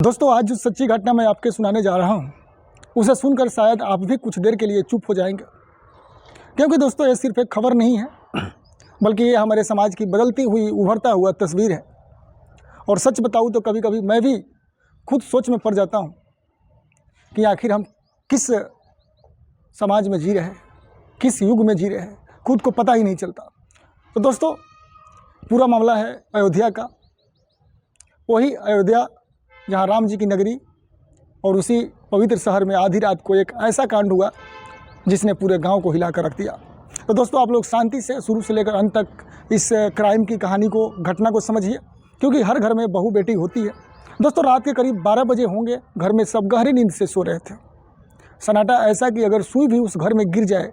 दोस्तों, आज जो सच्ची घटना मैं आपके सुनाने जा रहा हूँ उसे सुनकर शायद आप भी कुछ देर के लिए चुप हो जाएंगे, क्योंकि दोस्तों ये सिर्फ एक खबर नहीं है, बल्कि ये हमारे समाज की बदलती हुई उभरता हुआ तस्वीर है। और सच बताऊँ तो कभी कभी मैं भी खुद सोच में पड़ जाता हूँ कि आखिर हम किस समाज में जी रहे हैं, किस युग में जी रहे हैं, खुद को पता ही नहीं चलता। तो दोस्तों, पूरा मामला है अयोध्या का। वही अयोध्या जहाँ राम जी की नगरी और उसी पवित्र शहर में आधी रात को एक ऐसा कांड हुआ जिसने पूरे गांव को हिला कर रख दिया। तो दोस्तों, आप लोग शांति से शुरू से लेकर अंत तक इस क्राइम की कहानी को, घटना को समझिए, क्योंकि हर घर में बहू बेटी होती है। दोस्तों, रात के करीब 12 बजे होंगे, घर में सब गहरी नींद से सो रहे थे। सन्नाटा ऐसा कि अगर सुई भी उस घर में गिर जाए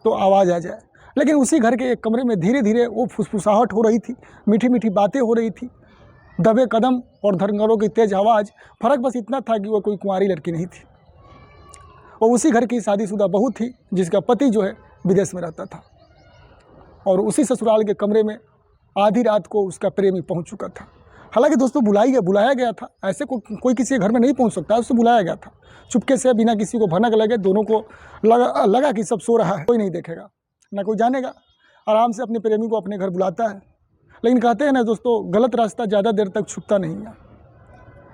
तो आवाज़ आ जाए। लेकिन उसी घर के एक कमरे में धीरे धीरे वो फुसफुसाहट हो रही थी, मीठी मीठी बातें हो रही थी, दबे कदम और धड़कनों की तेज आवाज़। फर्क बस इतना था कि वह कोई कुंवारी लड़की नहीं थी, वो उसी घर की शादीशुदा बहू थी जिसका पति जो है विदेश में रहता था, और उसी ससुराल के कमरे में आधी रात को उसका प्रेमी पहुंच चुका था। हालांकि दोस्तों बुलाया गया था, ऐसे कोई किसी घर में नहीं पहुंच सकता, उससे बुलाया गया था चुपके से, बिना किसी को भनक लगे। दोनों को लगा कि सब सो रहा है, कोई नहीं देखेगा, ना कोई जानेगा। आराम से अपने प्रेमी को अपने घर बुलाता है। लेकिन कहते हैं ना दोस्तों, गलत रास्ता ज़्यादा देर तक छुपता नहीं है।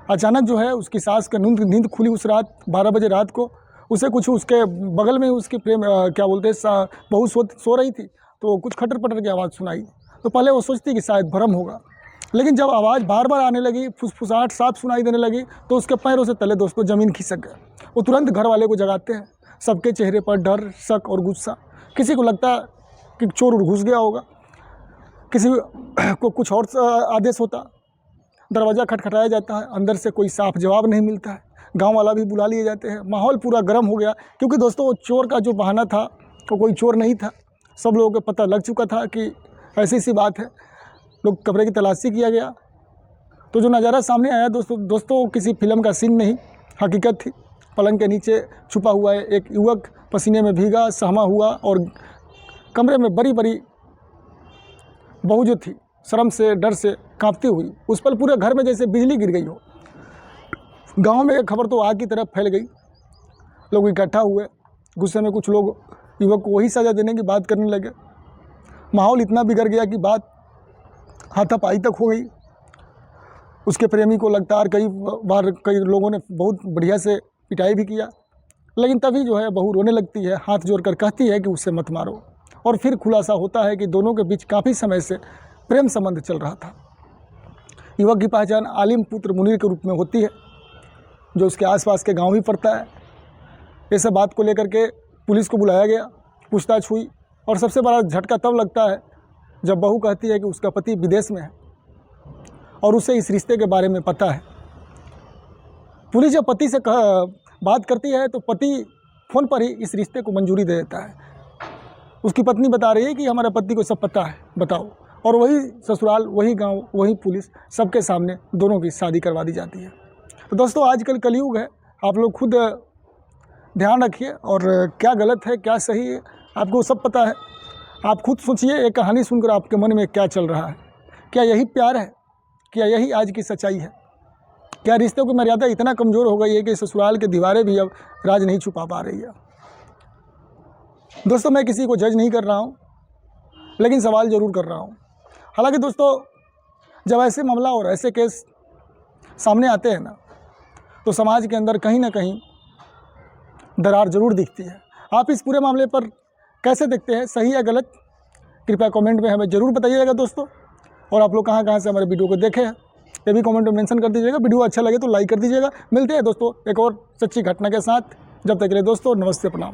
अचानक जो है उसकी सास का नींद खुली उस रात 12 बजे रात को। उसे कुछ उसके बगल में उसकी बहू सो रही थी, तो कुछ खटर पटर की आवाज़ सुनाई। तो पहले वो सोचती कि शायद भ्रम होगा, लेकिन जब आवाज़ बार बार आने लगी, फुसफुसाहट साफ सुनाई देने लगी, तो उसके पैरों से तले दोस्तों ज़मीन खिसक गए। वो तुरंत घर वाले को जगाते हैं। सबके चेहरे पर डर, शक और गुस्सा। किसी को लगता कि चोर घुस गया होगा, किसी को कुछ और आदेश होता। दरवाज़ा खटखटाया जाता है, अंदर से कोई साफ जवाब नहीं मिलता है। गांव वाला भी बुला लिए जाते हैं। माहौल पूरा गर्म हो गया, क्योंकि दोस्तों वो चोर का जो बहाना था वो कोई चोर नहीं था। सब लोगों को पता लग चुका था कि ऐसी सी बात है। लोग कमरे की तलाशी किया गया, तो जो नज़ारा सामने आया दोस्तों किसी फिल्म का सीन नहीं, हकीकत थी। पलंग के नीचे छुपा हुआ है एक युवक, पसीने में भीगा, सहमा हुआ, और कमरे में बड़ी बड़ी बहू जो थी शर्म से, डर से कांपती हुई, उस पर पूरे घर में जैसे बिजली गिर गई हो। गांव में एक खबर तो आग की तरफ फैल गई। लोग इकट्ठा हुए। गुस्से में कुछ लोग युवक को वही सज़ा देने की बात करने लगे। माहौल इतना बिगड़ गया कि बात हाथापाई तक हो गई। उसके प्रेमी को लगातार कई लोगों ने बहुत बढ़िया से पिटाई भी किया। लेकिन तभी जो है बहू रोने लगती है, हाथ जोड़कर कहती है कि उसे मत मारो। और फिर खुलासा होता है कि दोनों के बीच काफ़ी समय से प्रेम संबंध चल रहा था। युवक की पहचान आलिम पुत्र मुनीर के रूप में होती है, जो उसके आसपास के गांव ही पड़ता है। ये सब बात को लेकर के पुलिस को बुलाया गया, पूछताछ हुई, और सबसे बड़ा झटका तब लगता है जब बहू कहती है कि उसका पति विदेश में है और उसे इस रिश्ते के बारे में पता है। पुलिस जब पति से बात करती है तो पति फ़ोन पर ही इस रिश्ते को मंजूरी दे देता है। उसकी पत्नी बता रही है कि हमारे पति को सब पता है, बताओ। और वही ससुराल, वही गांव, वही पुलिस, सबके सामने दोनों की शादी करवा दी जाती है। तो दोस्तों, आजकल कलयुग है, आप लोग खुद ध्यान रखिए, और क्या गलत है क्या सही है आपको सब पता है। आप खुद सोचिए, एक कहानी सुनकर आपके मन में क्या चल रहा है। क्या यही प्यार है? क्या यही आज की सच्चाई है? क्या रिश्तों की मर्यादा इतना कमज़ोर हो गई है कि ससुराल की दीवारें भी अब राज नहीं छुपा पा रही है? दोस्तों, मैं किसी को जज नहीं कर रहा हूँ, लेकिन सवाल ज़रूर कर रहा हूँ। हालांकि दोस्तों, जब ऐसे मामला और ऐसे केस सामने आते हैं ना, तो समाज के अंदर कहीं ना कहीं दरार ज़रूर दिखती है। आप इस पूरे मामले पर कैसे देखते हैं, सही या गलत? कृपया कमेंट में हमें ज़रूर बताइएगा दोस्तों। और आप लोग कहाँ से हमारे वीडियो को देखे हैं, ये भी कमेंट में मेंशन कर दीजिएगा। वीडियो अच्छा लगे तो लाइक कर दीजिएगा। मिलते हैं दोस्तों एक और सच्ची घटना के साथ। जब तक के लिए दोस्तों, नमस्ते, प्रणाम।